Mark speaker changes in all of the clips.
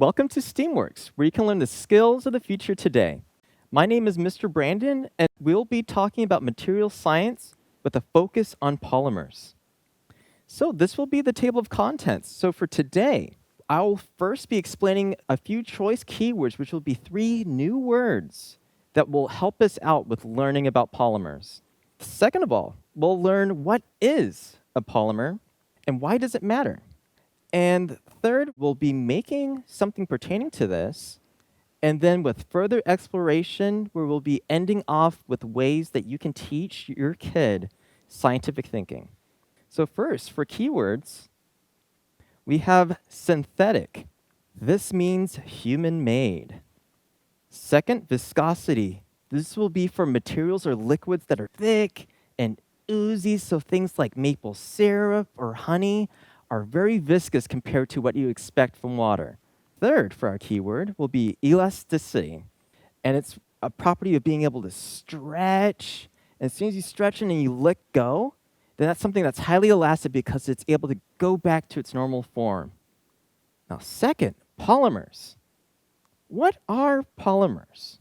Speaker 1: Welcome to Steamworks, where you can learn the skills of the future today. My name is Mr. Brandon, and we'll be talking about material science with a focus on polymers. So this will be the table of contents. So for today, I will first be explaining a few choice keywords, which will be 3 new words that will help us out with learning about polymers. Second of all, we'll learn what is a polymer and why does it matter. And third, we'll be making something pertaining to this. And then with further exploration, we will be ending off with ways that you can teach your kid scientific thinking. So first, for keywords, we have synthetic. This means human-made. Second, viscosity. This will be for materials or liquids that are thick and oozy, so things like maple syrup or honey are very viscous compared to what you expect from water. Third, for our keyword, will be elasticity. And it's a property of being able to stretch. And as soon as you stretch it and you let go, then that's something that's highly elastic because it's able to go back to its normal form. Now, second, polymers. What are polymers?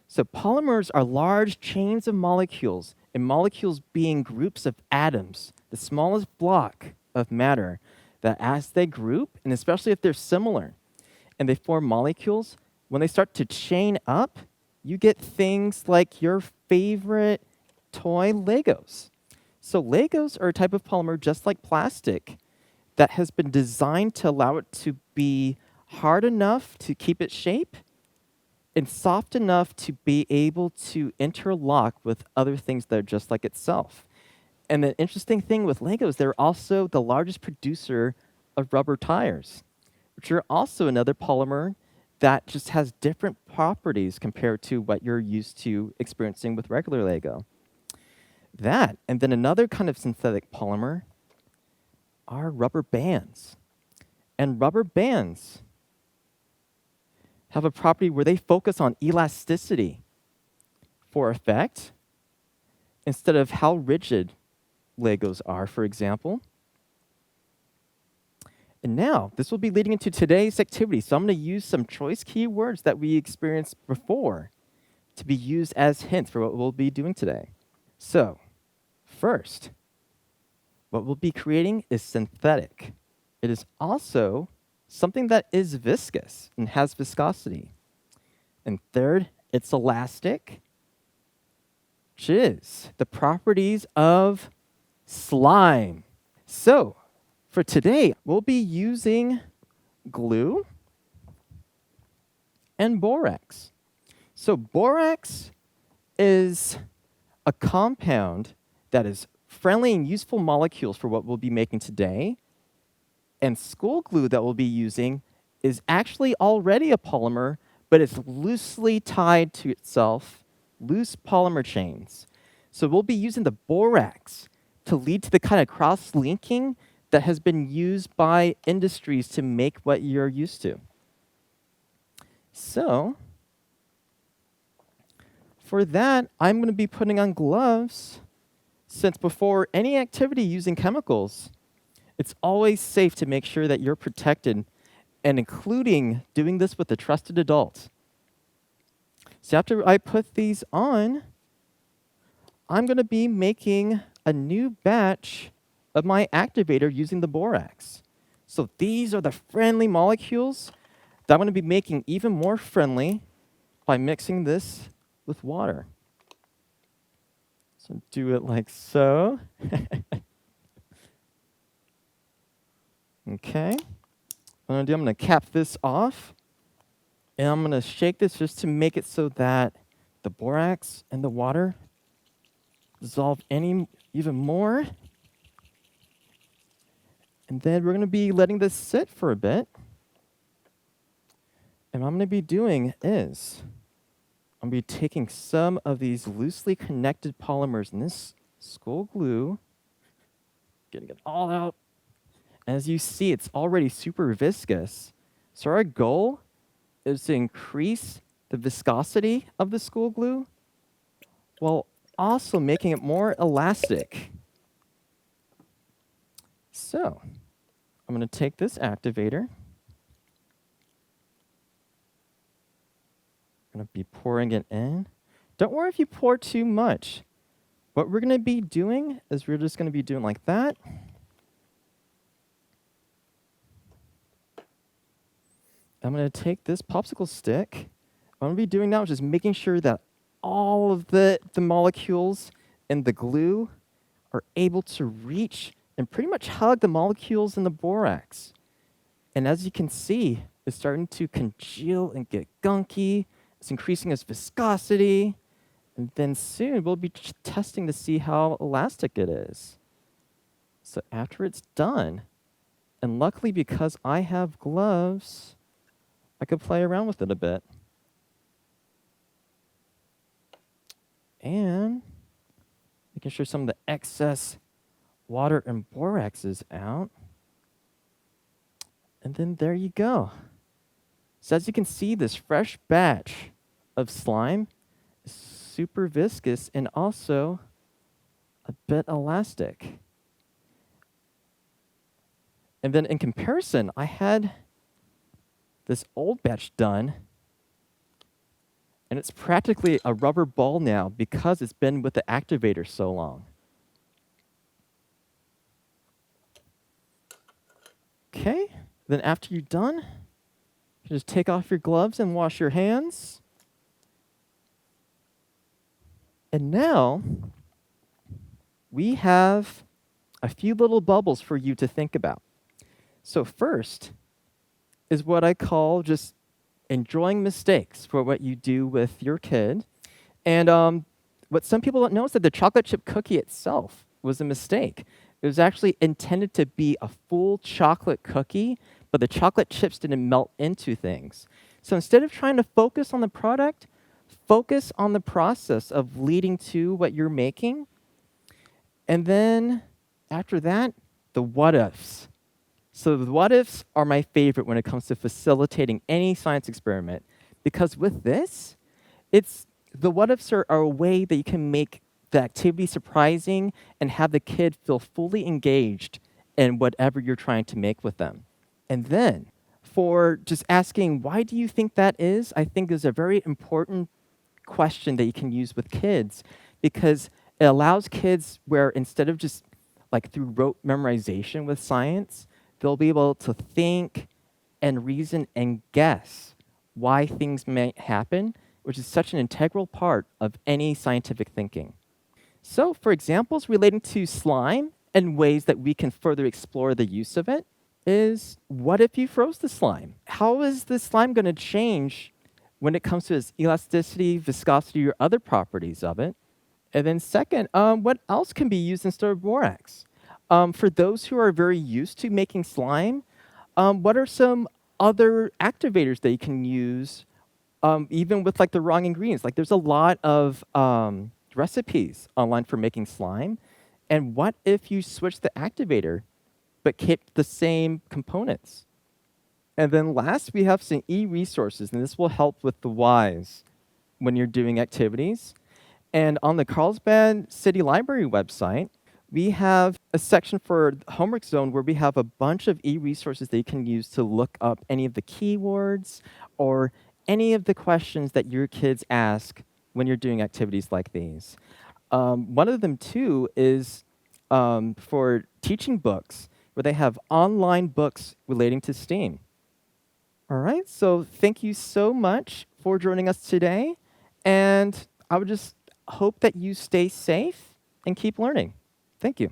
Speaker 1: So polymers are large chains of molecules, and molecules being groups of atoms, the smallest block of matter, that as they group, and especially if they're similar, and they form molecules, when they start to chain up, you get things like your favorite toy Legos. So Legos are a type of polymer just like plastic that has been designed to allow it to be hard enough to keep its shape and soft enough to be able to interlock with other things that are just like itself. And the interesting thing with Legos, they're also the largest producer of rubber tires, which are also another polymer that just has different properties compared to what you're used to experiencing with regular Lego. That, and then another kind of synthetic polymer are rubber bands. And rubber bands have a property where they focus on elasticity for effect instead of how rigid Legos are, for example. And now, this will be leading into today's activity. So I'm going to use some choice keywords that we experienced before to be used as hints for what we'll be doing today. So, first, what we'll be creating is synthetic. It is also something that is viscous and has viscosity. And third, it's elastic, which is the properties of slime. So, for today, we'll be using glue and borax. So borax is a compound that is friendly and useful molecules for what we'll be making today. And school glue that we'll be using is actually already a polymer, but it's loosely tied to itself, loose polymer chains. So we'll be using the borax to lead to the kind of cross-linking that has been used by industries to make what you're used to. So, for that, I'm going to be putting on gloves, since before any activity using chemicals, it's always safe to make sure that you're protected, and including doing this with a trusted adult. So after I put these on, I'm going to be making a new batch of my activator using the borax. So these are the friendly molecules that I'm going to be making even more friendly by mixing this with water. So do it like so. Okay. What I'm going to cap this off, and I'm going to shake this just to make it so that the borax and the water dissolve even more. And then we're going to be letting this sit for a bit. And what I'm going to be doing is I'm going to be taking some of these loosely connected polymers in this school glue, getting it all out. As you see, it's already super viscous. So our goal is to increase the viscosity of the school glue while also making it more elastic. So I'm going to take this activator I'm going to be pouring it in. Don't worry if you pour too much. What we're going to be doing is we're just going to be doing like that. I'm going to take this popsicle stick. What I'm going to be doing now is just making sure that all of the molecules in the glue are able to reach and pretty much hug the molecules in the borax. And as you can see, it's starting to congeal and get gunky. It's increasing its viscosity. And then soon we'll be testing to see how elastic it is. So after it's done, and luckily because I have gloves, I could play around with it a bit. And making sure some of the excess water and borax is out. And then there you go. So as you can see, this fresh batch of slime is super viscous and also a bit elastic. And then in comparison, I had this old batch done, and it's practically a rubber ball now because it's been with the activator so long. Okay, then after you're done, you just take off your gloves and wash your hands. And now, we have a few little bubbles for you to think about. So first is what I call just enjoying mistakes for what you do with your kid. And what some people don't know is that the chocolate chip cookie itself was a mistake. It was actually intended to be a full chocolate cookie, but the chocolate chips didn't melt into things. So instead of trying to focus on the product, focus on the process of leading to what you're making. And then after that, the what ifs. So the what ifs are my favorite when it comes to facilitating any science experiment, because with this, the what ifs are a way that you can make the activity surprising and have the kid feel fully engaged in whatever you're trying to make with them. And then for just asking, why do you think that is? I think is a very important question that you can use with kids, because it allows kids where instead of just like through rote memorization with science, they'll be able to think and reason and guess why things may happen, which is such an integral part of any scientific thinking. So for examples relating to slime and ways that we can further explore the use of it is, what if you froze the slime? How is the slime going to change when it comes to its elasticity, viscosity, or other properties of it? And then second, what else can be used instead of borax? For those who are very used to making slime, what are some other activators that you can use, even with like the wrong ingredients? Like there's a lot of recipes online for making slime. And what if you switch the activator, but kept the same components? And then last, we have some e-resources, and this will help with the whys when you're doing activities. And on the Carlsbad City Library website, we have a section for Homework Zone where we have a bunch of e-resources that you can use to look up any of the keywords or any of the questions that your kids ask when you're doing activities like these. One of them, too, is for teaching books, where they have online books relating to STEAM. All right, so thank you so much for joining us today. And I would just hope that you stay safe and keep learning. Thank you.